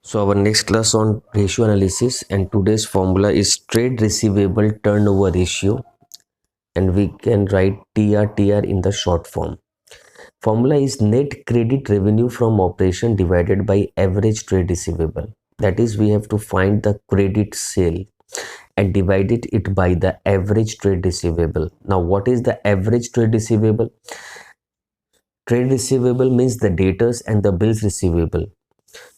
So our next class on ratio analysis, and today's formula is trade receivable turnover ratio, and we can write TR in the short form. Formula is net credit revenue from operation divided by average trade receivable. That is, we have to find the credit sale and divided it by the average trade receivable. Now what is the average trade receivable? Trade receivable means the debtors and the bills receivable.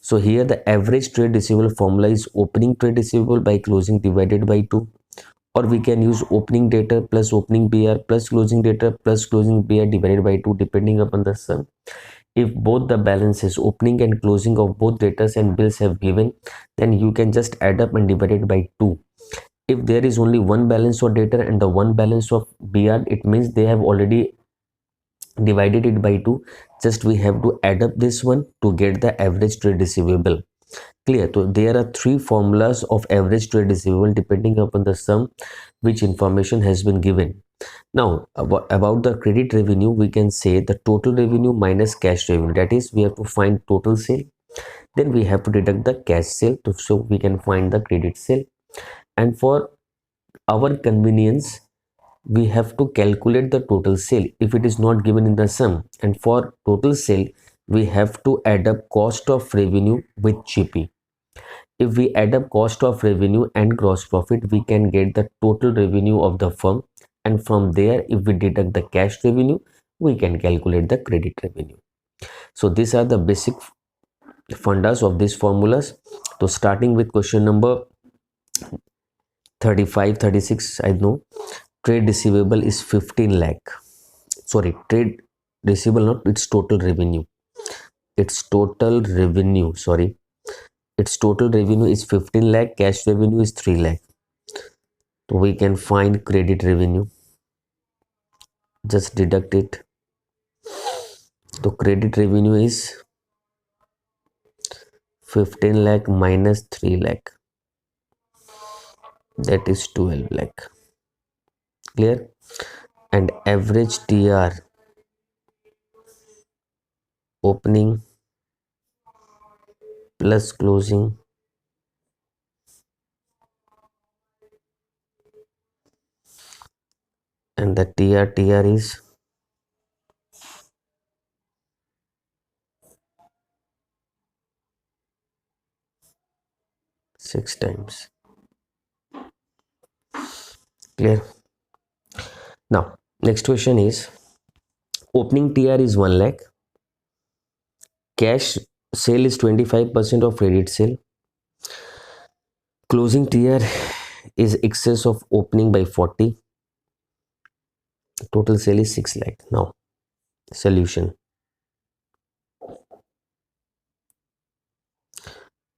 So here the average trade receivable formula is opening trade receivable by closing divided by 2, or we can use opening debtor plus opening BR plus closing debtor plus closing BR divided by 2 depending upon the sum. If both the balances opening and closing of both debtors and bills have given, then you can just add up and divide it by 2. If there is only one balance of debtor and the one balance of BR, it means they have already divided it by 2. Just we have to add up this one to get the average trade receivable. Clear? So there are three formulas of average trade receivable depending upon the sum which information has been given. Now about the credit revenue, we can say the total revenue minus cash revenue. That is, we have to find total sale, then we have to deduct the cash sale so we can find the credit sale. And for our convenience, we have to calculate the total sale if it is not given in the sum, and for total sale we have to add up cost of revenue with GP. If we add up cost of revenue and gross profit, we can get the total revenue of the firm, and from there if we deduct the cash revenue, we can calculate the credit revenue. So these are the basic fundas of these formulas. So starting with question number 35, 36, I know trade receivable is 15 lakh. Sorry, trade receivable, not its total revenue. Its total revenue, sorry. Its total revenue is 15 lakh, cash revenue is 3 lakh. So we can find credit revenue. Just deduct it. So credit revenue is 15 lakh minus 3 lakh. That is 12 lakh. Clear? And average TR opening plus closing and the TR is 6 times. Clear? Now next question is opening TR is 1 lakh, cash sale is 25% of credit sale, closing TR is excess of opening by 40, total sale is 6 lakh. Now solution.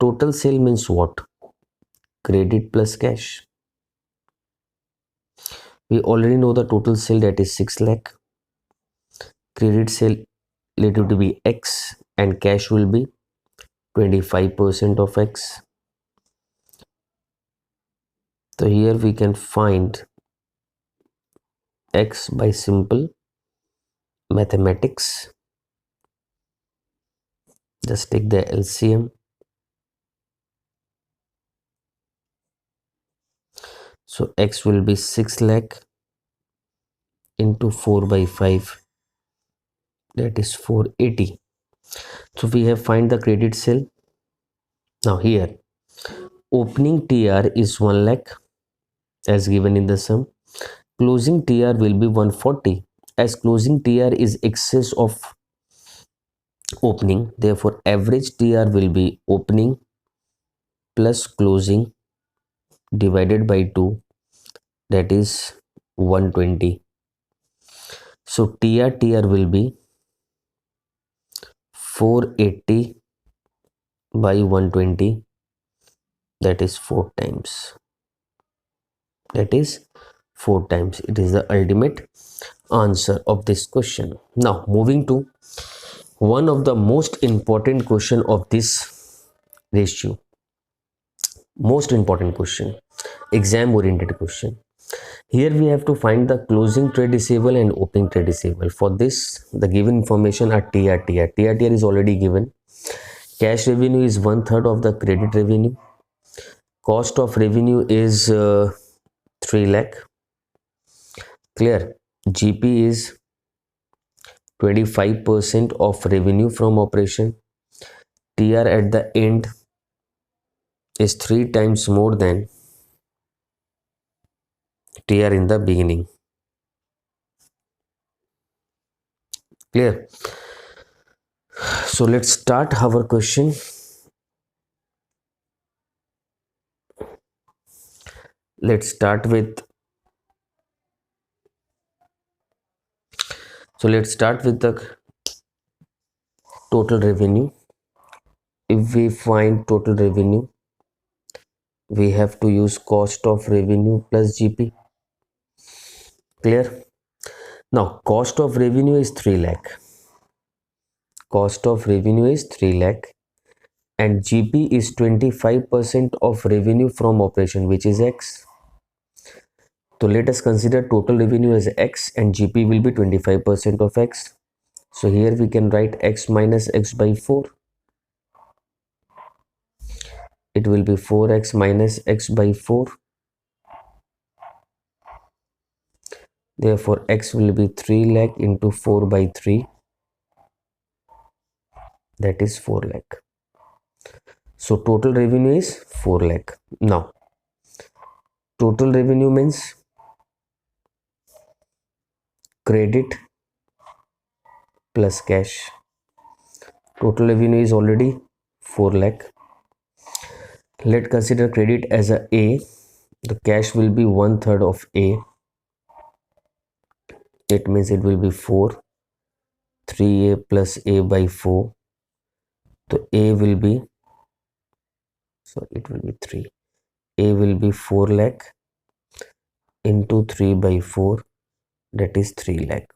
Total sale means what? Credit plus cash. We already know the total sale, that is 6 lakh. Credit sale relative to be X and cash will be 25% of X. So here we can find X by simple mathematics. Just take the LCM. So X will be 6 lakh into 4 by 5, that is 480. So we have find the credit sale. Now here opening TR is 1 lakh as given in the sum. Closing TR will be 140, as closing TR is excess of opening, therefore average TR will be opening plus closing divided by 2, that is 120. So TR will be 480 by 120, that is 4 times. That is 4 times. It is the ultimate answer of this question. Now moving to one of the most important question of this ratio. Most important question, exam oriented question. Here we have to find the closing trade receivable and opening trade receivable. For this, the given information are TR is already given. Cash revenue is 1/3 of the credit revenue. Cost of revenue is 3 lakh. Clear? GP is 25% of revenue from operation. TR at the end is 3 times more than TR in the beginning. Clear? So let's start our question. Let's start with the total revenue. If we find total revenue, we have to use cost of revenue plus GP. Clear? Now cost of revenue is 3 lakh. Cost of revenue is 3 lakh and GP is 25% of revenue from operation, which is X. So let us consider total revenue as X and GP will be 25% of X. So here we can write X minus X by 4. It will be 4X minus X by 4. Therefore, X will be 3 lakh into 4 by 3. That is 4 lakh. So total revenue is 4 lakh. Now, total revenue means credit plus cash. Total revenue is already 4 lakh. Let's consider credit as a A. The cash will be 1/3 of A. It means it will be 4. 3A plus A by 4. So A will be, it will be 3. A will be 4 lakh into 3 by 4, that is 3 lakh.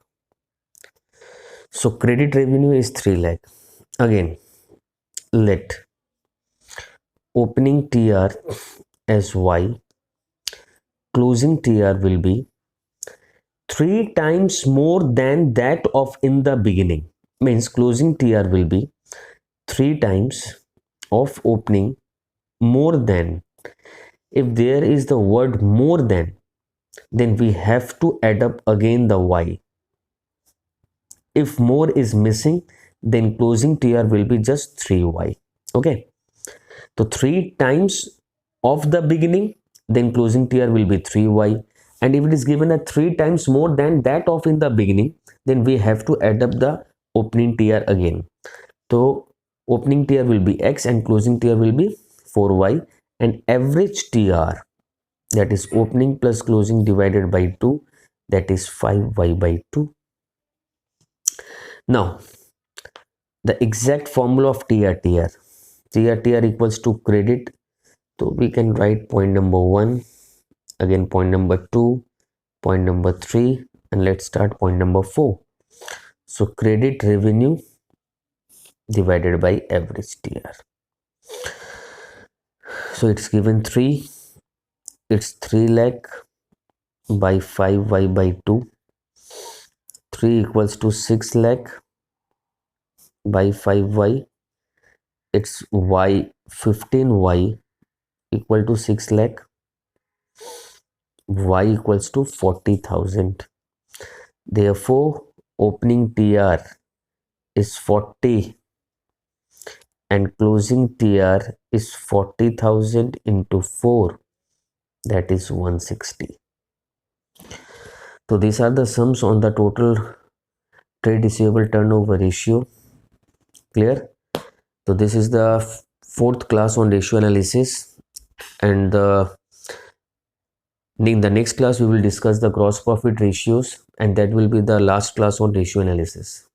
So credit revenue is 3 lakh. Again, let opening TR as Y, closing TR will be 3 times more than that of in the beginning. Means closing TR will be 3 times of opening more than. If there is the word more than, then we have to add up again the Y. If more is missing, then closing TR will be just 3Y. Okay. So 3 times of the beginning, then closing TR will be 3Y. And if it is given a 3 times more than that of in the beginning, then we have to add up the opening TR again. So opening TR will be X and closing TR will be 4Y, and average TR, that is opening plus closing divided by 2, that is 5Y by 2. Now the exact formula of TR equals to credit. So we can write point number 1, again point number 2, point number 3, and let's start point number 4. So credit revenue divided by average TR. So it's given 3. It's 3 lakh by 5Y by 2. 3 equals to 6 lakh by 5Y. It's Y, 15Y equal to 6 lakh. Y equals to 40,000. Therefore, opening TR is 40 and closing TR is 40,000 into 4, that is 160. So these are the sums on the total trade receivable turnover ratio. Clear? So this is the 4th class on ratio analysis, and in the next class we will discuss the gross profit ratios, and that will be the last class on ratio analysis.